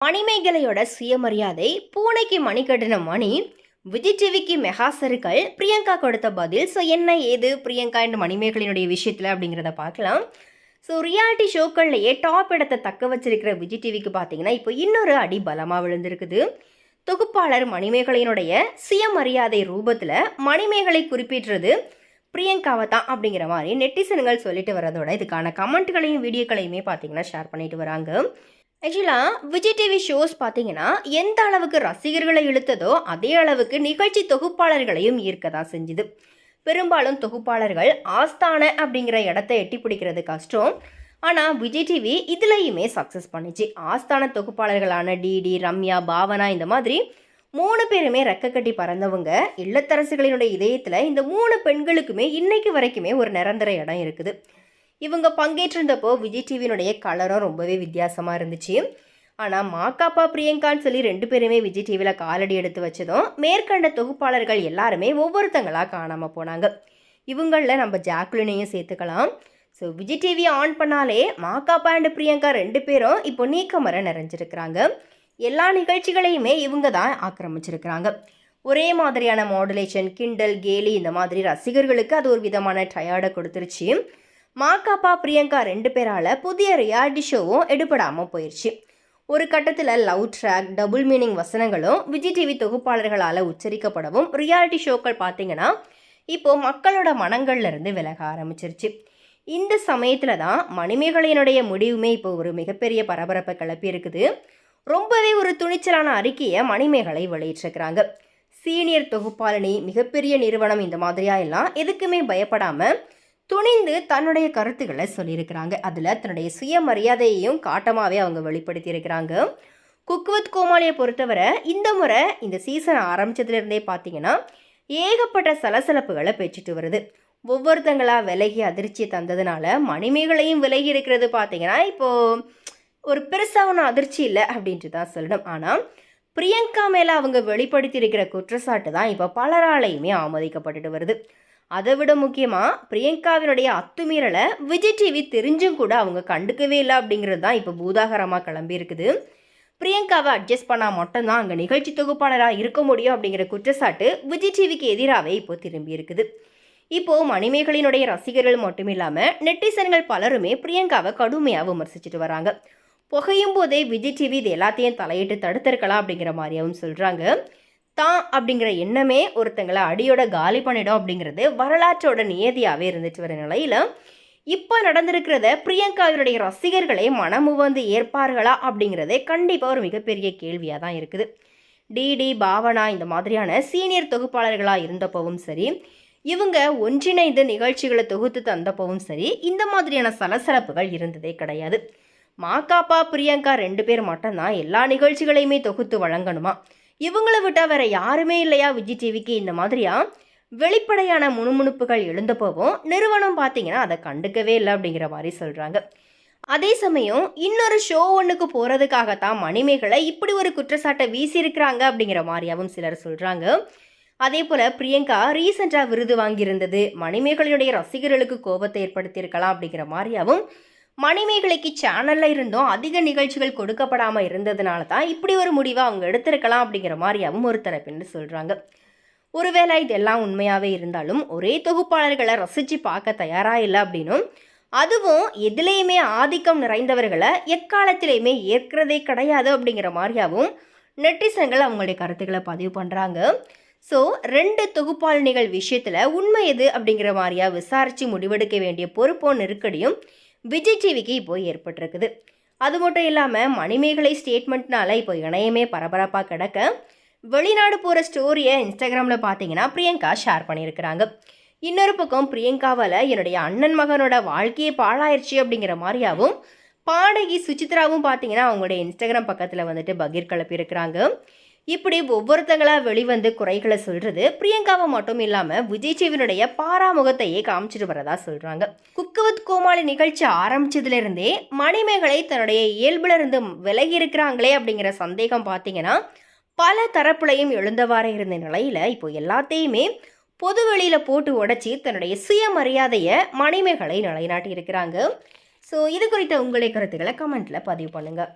மணிமேகலையோட சுயமரியாதை, பூனைக்கு மணி கட்டின மணி, விஜய் டிவிக்கு மெகா சருக்கள், பிரியங்கா கொடுத்த பதில். ஸோ என்ன ஏது பிரியங்கா அண்ட் மணிமேகலையினுடைய விஷயத்தில் அப்படிங்கிறத பார்க்கலாம். ஸோ ரியாலிட்டி ஷோக்கள்லையே டாப் இடத்தை தக்க வச்சிருக்கிற விஜய் டிவிக்கு பார்த்தீங்கன்னா இப்போ இன்னொரு அடி பலமாக விழுந்திருக்குது. தொகுப்பாளர் மணிமேகலையினுடைய சுயமரியாதை ரூபத்தில் மணிமேகலை குறிப்பிட்டுறது பிரியங்காவை தான் அப்படிங்கிற மாதிரி நெட்டிசன்கள் சொல்லிட்டு வரதோட இதுக்கான கமெண்ட்களையும் வீடியோக்களையுமே பார்த்தீங்கன்னா ஷேர் பண்ணிட்டு வராங்க. ஆக்சுவலாக விஜய் டிவி ஷோஸ் பார்த்தீங்கன்னா எந்த அளவுக்கு ரசிகர்களை இழுத்ததோ அதே அளவுக்கு நிகழ்ச்சி தொகுப்பாளர்களையும் ஈர்க்க தான் செஞ்சுது. பெரும்பாலும் தொகுப்பாளர்கள் ஆஸ்தான அப்படிங்கிற இடத்த எட்டி பிடிக்கிறது கஷ்டம். ஆனால் விஜய் டிவி இதுலையுமே சக்ஸஸ் பண்ணிச்சு. ஆஸ்தான தொகுப்பாளர்களான டிடி, ரம்யா, பாவனா இந்த மாதிரி 3 பேருமே ரெக்க கட்டி பறந்தவங்க. இல்லத்தரசுகளினுடைய இதயத்தில் இந்த 3 பெண்களுக்குமே இன்னைக்கு வரைக்குமே ஒரு நிரந்தர இடம் இருக்குது. இவங்க பங்கேற்றிருந்தப்போ விஜய் டிவியினுடைய கலரும் ரொம்பவே வித்தியாசமாக இருந்துச்சு. ஆனால் மாக்காப்பா பிரியங்கான்னு சொல்லி 2 பேருமே விஜய் டிவியில் காலடி எடுத்து வச்சதும் மேற்கண்ட தொகுப்பாளர்கள் எல்லாருமே ஒவ்வொருத்தங்களாக காணாமல் போனாங்க. இவங்களில் நம்ம ஜாக்குலினையும் சேர்த்துக்கலாம். ஸோ விஜய் டிவி ஆன் பண்ணாலே மாக்காப்பா அண்ட் பிரியங்கா 2 பேரும் இப்போ நீக்கமர நிறைஞ்சிருக்கிறாங்க. எல்லா நிகழ்ச்சிகளையுமே இவங்க தான் ஆக்கிரமிச்சிருக்கிறாங்க. ஒரே மாதிரியான மாடுலேஷன், கிண்டல், கேலி இந்த மாதிரி ரசிகர்களுக்கு அது ஒரு விதமான டயர்டை கொடுத்துருச்சு. மாக்காப்பா பிரியங்கா 2 பேரால் புதிய ரியாலிட்டி ஷோவும் எடுபடாமல் போயிடுச்சு. ஒரு கட்டத்தில் லவ் ட்ராக், டபுள் மீனிங் வசனங்களும் விஜய் டிவி தொகுப்பாளர்களால் உச்சரிக்கப்படவும் ரியாலிட்டி ஷோக்கள் பார்த்தீங்கன்னா இப்போது மக்களோட மனங்கள்லேருந்து விலக ஆரம்பிச்சிருச்சு. இந்த சமயத்தில் தான் மணிமேகலையினுடைய முடிவுமே இப்போ ஒரு மிகப்பெரிய பரபரப்பை கிளப்பி இருக்குது. ரொம்பவே ஒரு துணிச்சலான அறிக்கையை மணிமேகலை வெளியிட்டிருக்கிறாங்க. சீனியர் தொகுப்பாளினி, மிகப்பெரிய நிறுவனம் இந்த மாதிரியா எல்லாம் எதுக்குமே பயப்படாமல் துணிந்து தன்னுடைய கருத்துக்களை சொல்லியிருக்கிறாங்க. அதில் தன்னுடைய சுயமரியாதையையும் காட்டமாகவே அவங்க வெளிப்படுத்தி இருக்கிறாங்க. குக் வித் கோமாளியை பொறுத்தவரை இந்த முறை இந்த சீசன் ஆரம்பித்ததுலேருந்தே பார்த்தீங்கன்னா ஏகப்பட்ட சலசலப்புகளை பெற்றுட்டு வருது. ஒவ்வொருத்தங்களாக விலகி அதிர்ச்சியை தந்ததுனால மணிமேகலையும் விலகி இருக்கிறது பார்த்தீங்கன்னா இப்போது ஒரு பெருசாக ஒன்றும் அதிர்ச்சி இல்லை அப்படின்ட்டு தான் சொல்லணும். ஆனால் பிரியங்கா மேலே அவங்க வெளிப்படுத்தி இருக்கிற குற்றச்சாட்டு தான் இப்போ பலராலையுமே ஆமோதிக்கப்பட்டுட்டு வருது. அதை விட முக்கியமாக பிரியங்காவினுடைய அத்துமீறலை விஜய் டிவி தெரிஞ்சும் கூட அவங்க கண்டுக்கவே இல்லை அப்படிங்கிறது தான் இப்போ பூதாகரமாக கிளம்பி இருக்குது. பிரியங்காவை அட்ஜஸ்ட் பண்ணால் மட்டும்தான் அங்கே நிகழ்ச்சி தொகுப்பாளராக இருக்க முடியும் அப்படிங்கிற குற்றச்சாட்டு விஜய் டிவிக்கு எதிராகவே இப்போ திரும்பி இருக்குது. இப்போது மணிமேகலினுடைய ரசிகர்கள் மட்டும் இல்லாமல் நெட்டிசன்கள் பலருமே பிரியங்காவை கடுமையாக விமர்சிச்சுட்டு வராங்க. புகையும் போதே விஜய் டிவி இது எல்லாத்தையும் தலையிட்டு தடுத்திருக்கலாம் அப்படிங்கிற மாதிரியாகவும் சொல்கிறாங்க. தான் அப்படிங்கிற எண்ணமே ஒருத்தங்களை அடியோட காலி பண்ணிடும் அப்படிங்கிறது வரலாற்றோட நியதியாகவே இருந்துட்டு வர நிலையில் இப்போ நடந்திருக்கிறத பிரியங்காவினுடைய ரசிகர்களே மனமுவந்து ஏற்பார்களா அப்படிங்கிறதே கண்டிப்பாக ஒரு மிகப்பெரிய கேள்வியாக தான் இருக்குது. டிடி, பாவனா இந்த மாதிரியான சீனியர் தொகுப்பாளர்களாக இருந்தப்பவும் சரி, இவங்க ஒன்றிணைந்து நிகழ்ச்சிகளை தொகுத்து தந்தப்பவும் சரி, இந்த மாதிரியான சலசலப்புகள் இருந்ததே கிடையாது. மாக்காப்பா பிரியங்கா 2 பேர் மட்டும்தான் எல்லா நிகழ்ச்சிகளையுமே தொகுத்து வழங்கணுமா? இவங்களை விட்டால் வேற யாருமே இல்லையா விஜய் டிவிக்கு? இந்த மாதிரியா வெளிப்படையான முணுமுணுப்புகள் எழுந்தப்போவும் நிறுவனம் பார்த்தீங்கன்னா அதை கண்டுக்கவே இல்லை அப்படிங்கிற மாதிரி சொல்கிறாங்க. அதே சமயம் இன்னொரு ஷோ ஒன்றுக்கு போகிறதுக்காகத்தான் மணிமேகலை இப்படி ஒரு குற்றச்சாட்டை வீசியிருக்கிறாங்க அப்படிங்கிற மாதிரியாகவும் சிலர் சொல்கிறாங்க. அதே போல் பிரியங்கா ரீசெண்டாக விருது வாங்கியிருந்தது மணிமேகலையுடைய ரசிகர்களுக்கு கோபத்தை ஏற்படுத்தியிருக்கலாம் அப்படிங்கிற மாதிரியாகவும், மணிமேகலைக்கு சேனலில் இருந்தும் அதிக நிகழ்ச்சிகள் கொடுக்கப்படாமல் இருந்ததுனால தான் இப்படி ஒரு முடிவை அவங்க எடுத்திருக்கலாம் அப்படிங்கிற மாதிரியாகவும் ஒரு தரப்பினர் சொல்கிறாங்க. ஒருவேளை இதெல்லாம் உண்மையாகவே இருந்தாலும் ஒரே தொகுப்பாளர்களை ரசித்து பார்க்க தயாராக இல்லை அப்படின்னும், அதுவும் எதுலேயுமே ஆதிக்கம் நிறைந்தவர்களை எக்காலத்திலையுமே ஏற்கிறதே கிடையாது அப்படிங்கிற மாதிரியாகவும் நெட்டிசன்கள் அவங்களுடைய கருத்துக்களை பதிவு பண்ணுறாங்க. ஸோ 2 தொகுப்பாளினிகள் விஷயத்தில் உண்மை எது அப்படிங்கிற மாதிரியா விசாரித்து முடிவெடுக்க வேண்டிய பொறுப்பும் நெருக்கடியும் விஜய் டிவிக்கு இப்போ ஏற்பட்டிருக்குது. அது மட்டும் இல்லாமல் மணிமேகலை ஸ்டேட்மெண்ட்னால இப்போ இணையமே பரபரப்பாக கிடக்க வெளிநாடு போகிற ஸ்டோரியை இன்ஸ்டாகிராமில் பார்த்தீங்கன்னா பிரியங்கா ஷேர் பண்ணியிருக்கிறாங்க. இன்னொரு பக்கம் பிரியங்காவால் என்னுடைய அண்ணன் மகனோட வாழ்க்கையே பாழாயிருச்சு அப்படிங்கிற மாதிரியாகவும் பாடகி சுசித்ராவும் பார்த்தீங்கன்னா அவங்களுடைய இன்ஸ்டாகிராம் பக்கத்தில் வந்துட்டு பகீர் கிளப்பியிருக்கிறாங்க. இப்படி ஒவ்வொருத்தங்களாக வெளிவந்து குறைகளை சொல்கிறது பிரியங்காவை மட்டும் இல்லாமல் விஜய் டிவியினுடைய பாராமுகத்தையே காமிச்சிட்டு வரதா சொல்கிறாங்க. குக் வித் கோமாளி நிகழ்ச்சி ஆரம்பிச்சதுலேருந்தே மணிமேகலை தன்னுடைய இயல்பிலிருந்து விலகி இருக்கிறாங்களே அப்படிங்கிற சந்தேகம் பார்த்தீங்கன்னா பல தரப்புலையும் எழுந்தவாறு இருந்த நிலையில் இப்போ எல்லாத்தையுமே பொது வெளியில் போட்டு உடைச்சி தன்னுடைய சுயமரியாதையை மணிமேகலை நிலைநாட்டி இருக்கிறாங்க. ஸோ இது குறித்த உங்களுடைய கருத்துக்களை கமெண்ட்டில் பதிவு பண்ணுங்கள்.